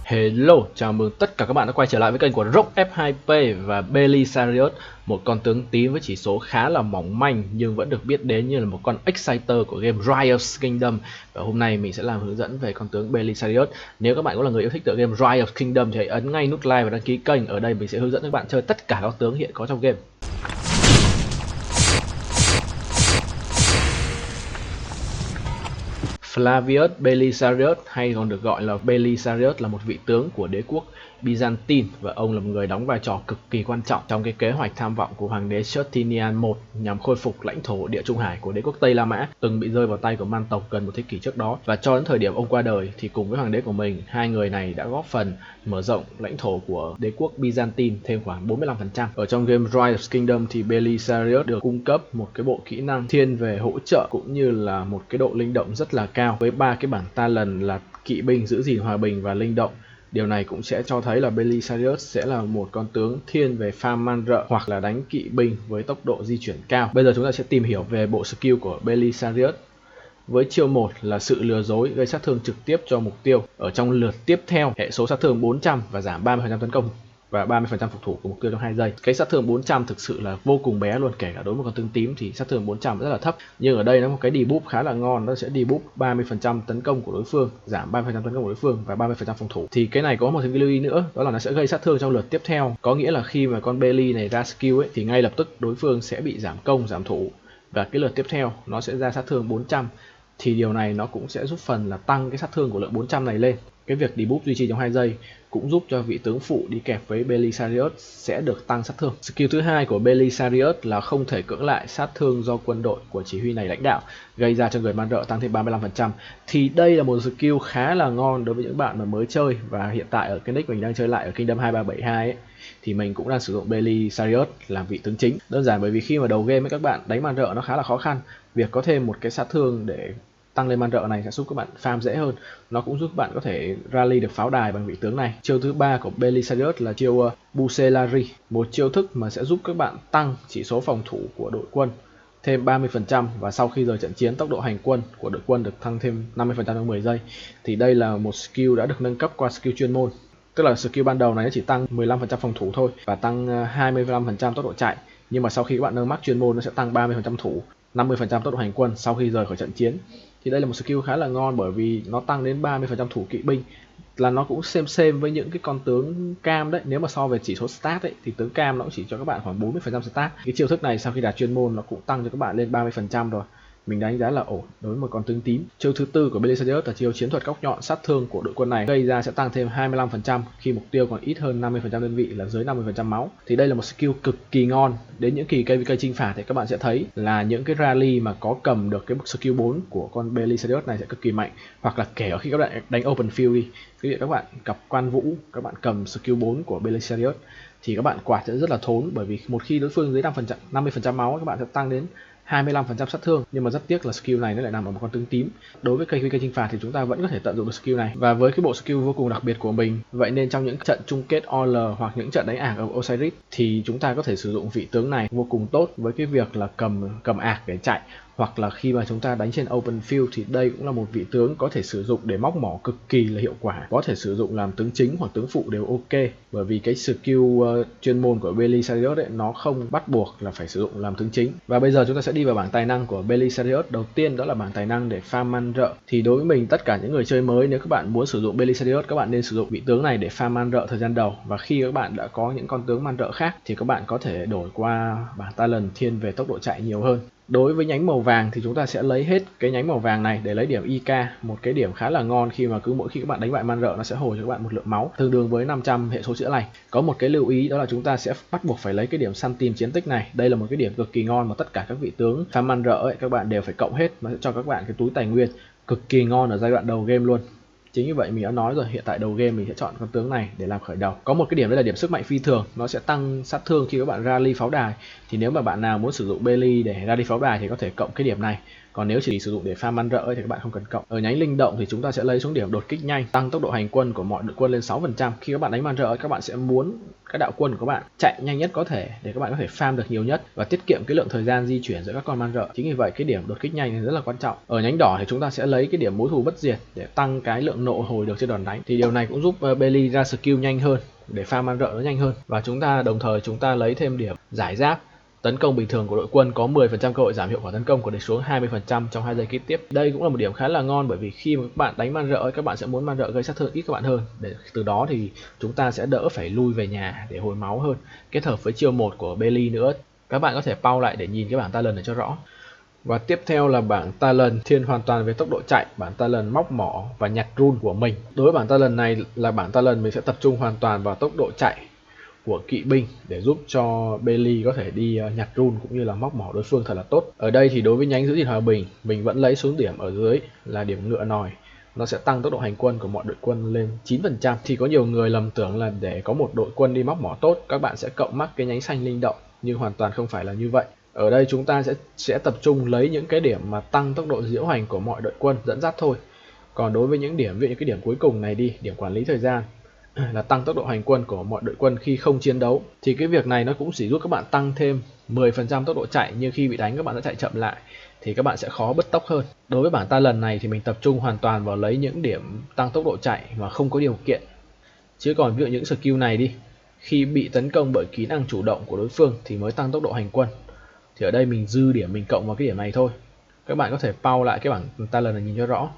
Hello, chào mừng tất cả các bạn đã quay trở lại với kênh của Rock F2P và Belisarius, một con tướng tím với chỉ số khá là mỏng manh nhưng vẫn được biết đến như là một con Exciter của game Rise of Kingdom. Và hôm nay mình sẽ làm hướng dẫn về con tướng Belisarius. Nếu các bạn cũng là người yêu thích tựa game Rise of Kingdom thì hãy ấn ngay nút like và đăng ký kênh. Ở đây mình sẽ hướng dẫn các bạn chơi tất cả các tướng hiện có trong game. Flavius Belisarius, hay còn được gọi là Belisarius, là một vị tướng của đế quốc Byzantine và ông là một người đóng vai trò cực kỳ quan trọng trong cái kế hoạch tham vọng của hoàng đế Justinian I nhằm khôi phục lãnh thổ Địa Trung Hải của đế quốc Tây La Mã từng bị rơi vào tay của Man tộc gần một thế kỷ trước đó. Và cho đến thời điểm ông qua đời thì cùng với hoàng đế của mình, hai người này đã góp phần mở rộng lãnh thổ của đế quốc Byzantine thêm khoảng 45%. Ở trong game Rise of Kingdom thì Belisarius được cung cấp một cái bộ kỹ năng thiên về hỗ trợ cũng như là một cái độ linh động rất là cao với ba cái bảng talent là kỵ binh, giữ gìn hòa bình và linh động. Điều này cũng sẽ cho thấy là Belisarius sẽ là một con tướng thiên về farm man rợ hoặc là đánh kỵ binh với tốc độ di chuyển cao. Bây giờ chúng ta sẽ tìm hiểu về bộ skill của Belisarius. Với chiêu 1 là sự lừa dối, gây sát thương trực tiếp cho mục tiêu. Ở trong lượt tiếp theo, hệ số sát thương 400 và giảm 30% tấn công và 30% phục thủ của mục tiêu trong 2 giây. Cái sát thương 400 thực sự là vô cùng bé luôn, kể cả đối với một con tướng tím thì sát thương 400 rất là thấp. Nhưng ở đây nó có một cái debuff khá là ngon, nó sẽ debuff 30% tấn công của đối phương, giảm 30% tấn công của đối phương và 30% phòng thủ. Thì cái này có một cái lưu ý nữa, đó là nó sẽ gây sát thương trong lượt tiếp theo. Có nghĩa là khi mà con Beli này ra skill ấy thì ngay lập tức đối phương sẽ bị giảm công, giảm thủ, và cái lượt tiếp theo nó sẽ ra sát thương 400. Thì điều này nó cũng sẽ giúp phần là tăng cái sát thương của lượng 400 này lên. Cái việc debuff duy trì trong 2 giây cũng giúp cho vị tướng phụ đi kèm với Belisarius sẽ được tăng sát thương. Skill thứ hai của Belisarius là không thể cưỡng lại sát thương do quân đội của chỉ huy này lãnh đạo, gây ra cho người man rợ tăng thêm 35%. Thì đây là một skill khá là ngon đối với những bạn mà mới chơi, và hiện tại ở cái nick mình đang chơi lại ở Kingdom 2372 ấy, thì mình cũng đang sử dụng Belisarius làm vị tướng chính. Đơn giản bởi vì khi mà đầu game ấy các bạn đánh man rợ nó khá là khó khăn, việc có thêm một cái sát thương để tăng lên man rợ này sẽ giúp các bạn farm dễ hơn. Nó cũng giúp bạn có thể rally được pháo đài bằng vị tướng này. Chiêu thứ ba của Belisarius là chiêu Bucellari, một chiêu thức mà sẽ giúp các bạn tăng chỉ số phòng thủ của đội quân thêm 30%, và sau khi rời trận chiến tốc độ hành quân của đội quân được tăng thêm 50% trong 10 giây. Thì đây là một skill đã được nâng cấp qua skill chuyên môn. Tức là skill ban đầu này nó chỉ tăng 15% phòng thủ thôi và tăng 25% tốc độ chạy, nhưng mà sau khi các bạn nâng mắc chuyên môn nó sẽ tăng 30% thủ, 50% tốc độ hành quân sau khi rời khỏi trận chiến. Thì đây là một skill khá là ngon bởi vì nó tăng đến 30% thủ kỵ binh, là nó cũng xem với những cái con tướng cam đấy. Nếu mà so về chỉ số stat ấy, thì tướng cam nó cũng chỉ cho các bạn khoảng 40% stat. Cái chiêu thức này sau khi đạt chuyên môn nó cũng tăng cho các bạn lên 30% rồi. Mình đánh giá là ổn đối với một con tướng tím. Chiêu thứ tư của Belisarius là chiêu chiến thuật góc nhọn. Sát thương của đội quân này gây ra sẽ tăng thêm 25% khi mục tiêu còn ít hơn 50% đơn vị, là dưới 50% máu. Thì đây là một skill cực kỳ ngon. Đến những kỳ cây chinh phạt thì các bạn sẽ thấy là những cái rally mà có cầm được cái skill 4 của con Belisarius này sẽ cực kỳ mạnh. Hoặc là kể cả khi các bạn đánh open field đi, ví dụ các bạn gặp quan vũ, các bạn cầm skill 4 của Belisarius thì các bạn quạt sẽ rất là thốn, bởi vì một khi đối phương dưới 50% máu các bạn sẽ tăng đến 25% sát thương. Nhưng mà rất tiếc là skill này nó lại nằm ở một con tướng tím. Đối với cây chinh phạt thì chúng ta vẫn có thể tận dụng được skill này, và với cái bộ skill vô cùng đặc biệt của mình, vậy nên trong những trận chung kết OL hoặc những trận đánh ạc ở Osiris thì chúng ta có thể sử dụng vị tướng này vô cùng tốt với cái việc là cầm ạc để chạy, hoặc là khi mà chúng ta đánh trên open field thì đây cũng là một vị tướng có thể sử dụng để móc mỏ cực kỳ là hiệu quả. Có thể sử dụng làm tướng chính hoặc tướng phụ đều ok, bởi vì cái skill chuyên môn của Belisarius ấy, nó không bắt buộc là phải sử dụng làm tướng chính. Và bây giờ chúng ta sẽ đi vào bảng tài năng của Belisarius. Đầu tiên đó là bảng tài năng để farm man rợ. Thì đối với mình, tất cả những người chơi mới, nếu các bạn muốn sử dụng Belisarius, các bạn nên sử dụng vị tướng này để farm man rợ thời gian đầu, và khi các bạn đã có những con tướng man rợ khác thì các bạn có thể đổi qua bảng talent thiên về tốc độ chạy nhiều hơn. Đối với nhánh màu vàng thì chúng ta sẽ lấy hết cái nhánh màu vàng này để lấy điểm IK, một cái điểm khá là ngon khi mà mỗi khi các bạn đánh bại man rợ nó sẽ hồi cho các bạn một lượng máu tương đương với 500 hệ số chữa lành. Có một cái lưu ý đó là chúng ta sẽ bắt buộc phải lấy cái điểm săn tìm chiến tích này. Đây là một cái điểm cực kỳ ngon mà tất cả các vị tướng farm man rợ ấy các bạn đều phải cộng hết, nó sẽ cho các bạn cái túi tài nguyên cực kỳ ngon ở giai đoạn đầu game luôn. Chính như vậy mình đã nói rồi, hiện tại đầu game mình sẽ chọn con tướng này để làm khởi đầu. Có một cái điểm đây là điểm sức mạnh phi thường, nó sẽ tăng sát thương khi các bạn rally pháo đài. Thì nếu mà bạn nào muốn sử dụng Beli để rally pháo đài thì có thể cộng cái điểm này. Còn nếu chỉ sử dụng để farm ăn rợ thì các bạn không cần cộng. Ở nhánh linh động thì chúng ta sẽ lấy xuống điểm đột kích nhanh, tăng tốc độ hành quân của mọi đội quân lên 6%. Khi các bạn đánh man rợ, các bạn sẽ muốn các đạo quân của các bạn chạy nhanh nhất có thể để các bạn có thể farm được nhiều nhất và tiết kiệm cái lượng thời gian di chuyển giữa các con man rợ. Chính vì vậy cái điểm đột kích nhanh thì rất là quan trọng. Ở nhánh đỏ thì chúng ta sẽ lấy cái điểm mối thù bất diệt để tăng cái lượng nộ hồi được trên đòn đánh. Thì điều này cũng giúp Bailey ra skill nhanh hơn để farm man rợ nó nhanh hơn. Và chúng ta đồng thời chúng ta lấy thêm điểm giải giáp. Tấn công bình thường của đội quân có 10% cơ hội giảm hiệu quả tấn công của địch xuống 20% trong 2 giây kế tiếp. Đây cũng là một điểm khá là ngon, bởi vì khi mà các bạn đánh man rợ, các bạn sẽ muốn man rợ gây sát thương ít các bạn hơn, để từ đó thì chúng ta sẽ đỡ phải lui về nhà để hồi máu hơn. Kết hợp với chiêu 1 của Bailey nữa, các bạn có thể pause lại để nhìn cái bảng talent này cho rõ. Và tiếp theo là bảng talent thiên hoàn toàn về tốc độ chạy, bảng talent móc mỏ và nhặt rune của mình. Đối với bảng talent này là bảng talent mình sẽ tập trung hoàn toàn vào tốc độ chạy của kỵ binh để giúp cho Bailey có thể đi nhặt rune cũng như là móc mỏ đối phương thật là tốt. Ở đây thì đối với nhánh giữ gìn hòa bình, mình vẫn lấy xuống điểm ở dưới là điểm ngựa nòi. Nó sẽ tăng tốc độ hành quân của mọi đội quân lên 9%. Thì có nhiều người lầm tưởng là để có một đội quân đi móc mỏ tốt, các bạn sẽ cộng mắc cái nhánh xanh linh động, nhưng hoàn toàn không phải là như vậy. Ở đây chúng ta sẽ tập trung lấy những cái điểm mà tăng tốc độ diễu hành của mọi đội quân dẫn dắt thôi. Còn đối với những điểm, ví dụ như cái điểm cuối cùng này đi, điểm quản lý thời gian là tăng tốc độ hành quân của mọi đội quân khi không chiến đấu, thì cái việc này nó cũng chỉ giúp các bạn tăng thêm 10% tốc độ chạy, nhưng khi bị đánh các bạn sẽ chạy chậm lại thì các bạn sẽ khó bứt tốc hơn. Đối với bảng talent này thì mình tập trung hoàn toàn vào lấy những điểm tăng tốc độ chạy mà không có điều kiện. Chứ còn ví dụ những skill này đi, khi bị tấn công bởi kỹ năng chủ động của đối phương thì mới tăng tốc độ hành quân. Thì ở đây mình dư điểm mình cộng vào cái điểm này thôi. Các bạn có thể pause lại cái bảng talent này nhìn cho rõ.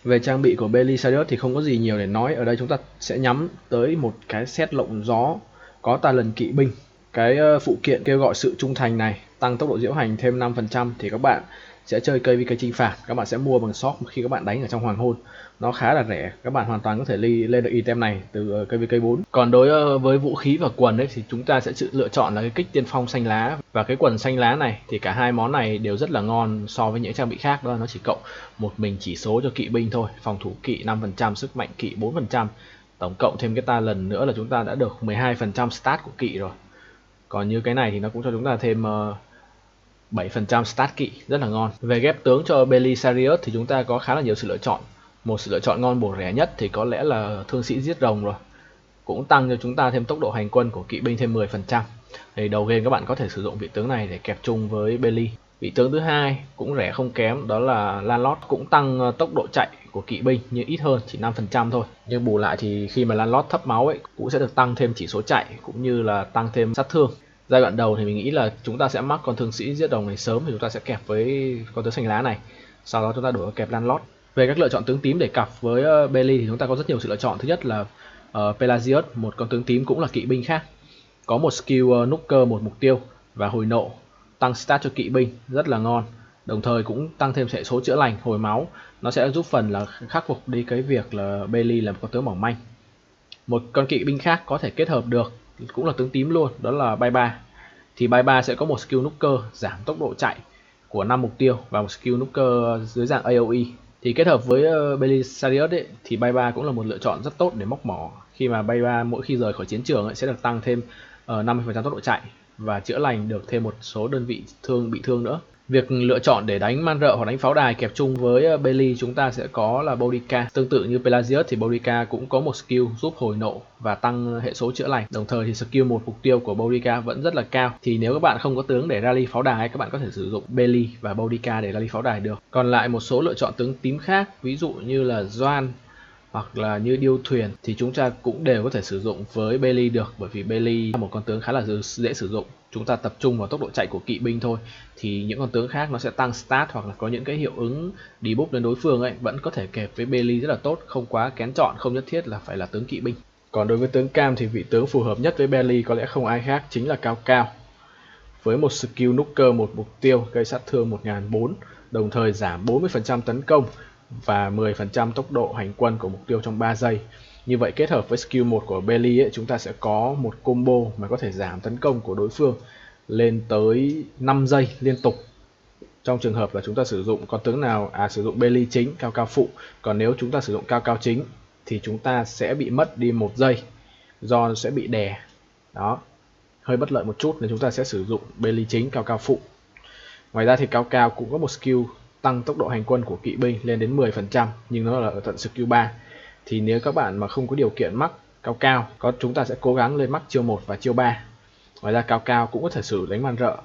Về trang bị của Belisarius thì không có gì nhiều để nói. Ở đây chúng ta sẽ nhắm tới một cái set lộng gió có talent kỵ binh. Cái phụ kiện kêu gọi sự trung thành này tăng tốc độ diễu hành thêm 5%, thì các bạn sẽ chơi cây cây chinh phạt, các bạn sẽ mua bằng shop khi các bạn đánh ở trong hoàng hôn. Nó khá là rẻ, các bạn hoàn toàn có thể lên được item này từ cây VK 4. Còn đối với vũ khí và quần ấy thì chúng ta sẽ lựa chọn là cái kích tiên phong xanh lá và cái quần xanh lá này. Thì cả hai món này đều rất là ngon so với những trang bị khác, đó là nó chỉ cộng một mình chỉ số cho kỵ binh thôi, phòng thủ kỵ 5%, sức mạnh kỵ 4%, tổng cộng thêm cái talent nữa là chúng ta đã được 12% stat của kỵ rồi. Còn như cái này thì nó cũng cho chúng ta thêm 7% stat kỵ, rất là ngon. Về ghép tướng cho Belisarius thì chúng ta có khá là nhiều sự lựa chọn. Một sự lựa chọn ngon bổ rẻ nhất thì có lẽ là thương sĩ giết rồng rồi, cũng tăng cho chúng ta thêm tốc độ hành quân của kỵ binh thêm 10%. Thì đầu game các bạn có thể sử dụng vị tướng này để kẹp chung với Bailey. Vị tướng thứ hai cũng rẻ không kém, đó là Landlord, cũng tăng tốc độ chạy của kỵ binh nhưng ít hơn, chỉ 5% thôi. Nhưng bù lại thì khi mà Landlord thấp máu ấy cũng sẽ được tăng thêm chỉ số chạy cũng như là tăng thêm sát thương. Giai đoạn đầu thì mình nghĩ là chúng ta sẽ mắc con thương sĩ giết rồng này sớm thì chúng ta sẽ kẹp với con tướng xanh lá này, sau đó chúng ta đổi kẹp Landlord. Về các lựa chọn tướng tím để cặp với Bailey thì chúng ta có rất nhiều sự lựa chọn. Thứ nhất là Pelagius, một con tướng tím cũng là kỵ binh khác, có một skill Nuker một mục tiêu và hồi nộ, tăng stat cho kỵ binh, rất là ngon. Đồng thời cũng tăng thêm hệ số chữa lành, hồi máu. Nó sẽ giúp phần là khắc phục đi cái việc là Bailey là một con tướng mỏng manh. Một con kỵ binh khác có thể kết hợp được cũng là tướng tím luôn, đó là Baiba. Thì Baiba sẽ có một skill Nuker giảm tốc độ chạy của 5 mục tiêu và một skill Nuker dưới dạng AoE. Thì kết hợp với Belisarius ấy, thì Baiba cũng là một lựa chọn rất tốt để móc mỏ. Khi mà Baiba mỗi khi rời khỏi chiến trường ấy, sẽ được tăng thêm 50% tốc độ chạy và chữa lành được thêm một số đơn vị bị thương nữa. Việc lựa chọn để đánh man rợ hoặc đánh pháo đài kẹp chung với Bailey chúng ta sẽ có là Boudica. Tương tự như Pelagius thì Boudica cũng có một skill giúp hồi nộ và tăng hệ số chữa lành. Đồng thời thì skill một mục tiêu của Boudica vẫn rất là cao. Thì nếu các bạn không có tướng để rally pháo đài, các bạn có thể sử dụng Bailey và Boudica để rally pháo đài được. Còn lại một số lựa chọn tướng tím khác, ví dụ như là Doan hoặc là như điêu thuyền thì chúng ta cũng đều có thể sử dụng với Bailey được, bởi vì Bailey là một con tướng khá là dễ sử dụng. Chúng ta tập trung vào tốc độ chạy của kỵ binh thôi, thì những con tướng khác nó sẽ tăng stat hoặc là có những cái hiệu ứng debuff lên đối phương ấy vẫn có thể kẹp với Bailey rất là tốt, không quá kén chọn, không nhất thiết là phải là tướng kỵ binh. Còn đối với tướng cam thì vị tướng phù hợp nhất với Bailey có lẽ không ai khác chính là Cao Cao, với một skill Nuker một mục tiêu gây sát thương 1004, đồng thời giảm 40% tấn công và 10% tốc độ hành quân của mục tiêu trong 3 giây. Như vậy kết hợp với skill 1 của Bailey ấy, chúng ta sẽ có một combo mà có thể giảm tấn công của đối phương lên tới 5 giây liên tục. Trong trường hợp là chúng ta sử dụng con tướng nào, sử dụng Bailey chính, Cao Cao phụ. Còn nếu chúng ta sử dụng Cao Cao chính thì chúng ta sẽ bị mất đi 1 giây do sẽ bị đè. Đó, hơi bất lợi một chút nên chúng ta sẽ sử dụng Bailey chính, Cao Cao phụ. Ngoài ra thì Cao Cao cũng có một skill tăng tốc độ hành quân của kỵ binh lên đến 10%, nhưng nó là ở tận skill 3. Thì nếu các bạn mà không có điều kiện mắc cao, chúng ta sẽ cố gắng lên mắc chiêu 1 và chiêu 3. Ngoài ra cao cũng có thể sử đánh man rợ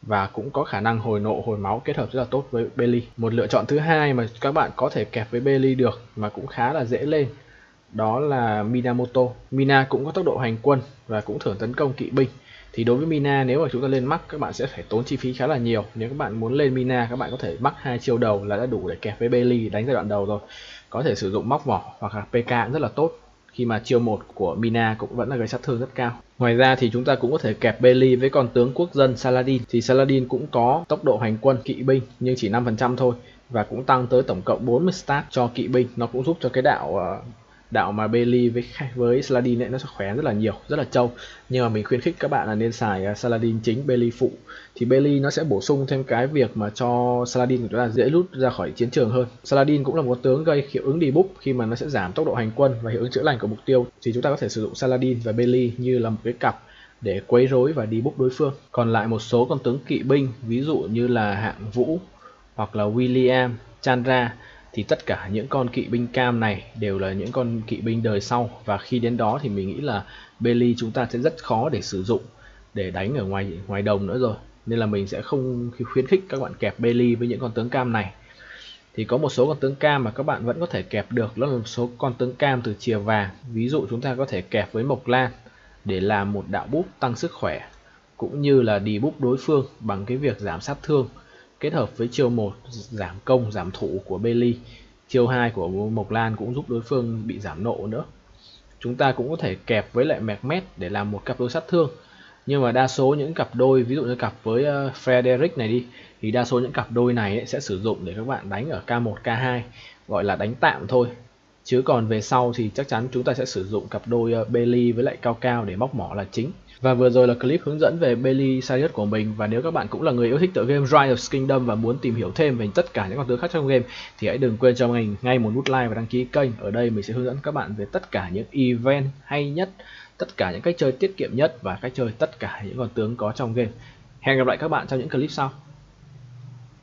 và cũng có khả năng hồi nộ hồi máu kết hợp rất là tốt với Bailey. Một lựa chọn thứ hai mà các bạn có thể kẹp với Bailey được mà cũng khá là dễ lên, đó là Minamoto. Mina cũng có tốc độ hành quân và cũng thường tấn công kỵ binh. Thì đối với Mina, nếu mà chúng ta lên mắc, các bạn sẽ phải tốn chi phí khá là nhiều. Nếu các bạn muốn lên Mina, các bạn có thể mắc 2 chiêu đầu là đã đủ để kẹp với Bailey đánh giai đoạn đầu rồi. Có thể sử dụng móc mỏ hoặc là PK cũng rất là tốt, khi mà chiêu 1 của Mina cũng vẫn là gây sát thương rất cao. Ngoài ra thì chúng ta cũng có thể kẹp Bailey với con tướng quốc dân Saladin. Thì Saladin cũng có tốc độ hành quân kỵ binh nhưng chỉ 5% thôi, và cũng tăng tới tổng cộng 40 stat cho kỵ binh. Nó cũng giúp cho cái đạo mà Bailey với Saladin ấy nó sẽ khỏe rất là nhiều, rất là trâu. Nhưng mà mình khuyến khích các bạn là nên xài Saladin chính, Bailey phụ. Thì Bailey nó sẽ bổ sung thêm cái việc mà cho Saladin của chúng ta dễ rút ra khỏi chiến trường hơn. Saladin cũng là một tướng gây hiệu ứng debuff khi mà nó sẽ giảm tốc độ hành quân và hiệu ứng chữa lành của mục tiêu. Thì chúng ta có thể sử dụng Saladin và Bailey như là một cái cặp để quấy rối và debuff đối phương. Còn lại một số con tướng kỵ binh, ví dụ như là Hạng Vũ hoặc là William, Chandra, thì tất cả những con kỵ binh cam này đều là những con kỵ binh đời sau, và khi đến đó thì mình nghĩ là Bailey chúng ta sẽ rất khó để sử dụng để đánh ở ngoài đồng nữa rồi, nên là mình sẽ không khuyến khích các bạn kẹp Bailey với những con tướng cam này. Thì có một số con tướng cam mà các bạn vẫn có thể kẹp được, đó là một số con tướng cam từ chìa vàng. Ví dụ chúng ta có thể kẹp với Mộc Lan để làm một đạo búp tăng sức khỏe, cũng như là debuff đối phương bằng cái việc giảm sát thương, kết hợp với chiêu 1 giảm công giảm thủ của Bailey, chiêu 2 của Mộc Lan cũng giúp đối phương bị giảm nộ nữa. Chúng ta cũng có thể kẹp với lại Mehmet để làm một cặp đôi sát thương, nhưng mà đa số những cặp đôi, ví dụ như cặp với Frederick này đi, thì đa số những cặp đôi này sẽ sử dụng để các bạn đánh ở K1, K2, gọi là đánh tạm thôi. Chứ còn về sau thì chắc chắn chúng ta sẽ sử dụng cặp đôi Bailey với lại Cao để móc mỏ là chính. Và vừa rồi là clip hướng dẫn về Bailey Sarius của mình. Và nếu các bạn cũng là người yêu thích tựa game Rise of Kingdom và muốn tìm hiểu thêm về tất cả những con tướng khác trong game, thì hãy đừng quên cho mình ngay một nút like và đăng ký kênh. Ở đây mình sẽ hướng dẫn các bạn về tất cả những event hay nhất, tất cả những cách chơi tiết kiệm nhất và cách chơi tất cả những con tướng có trong game. Hẹn gặp lại các bạn trong những clip sau.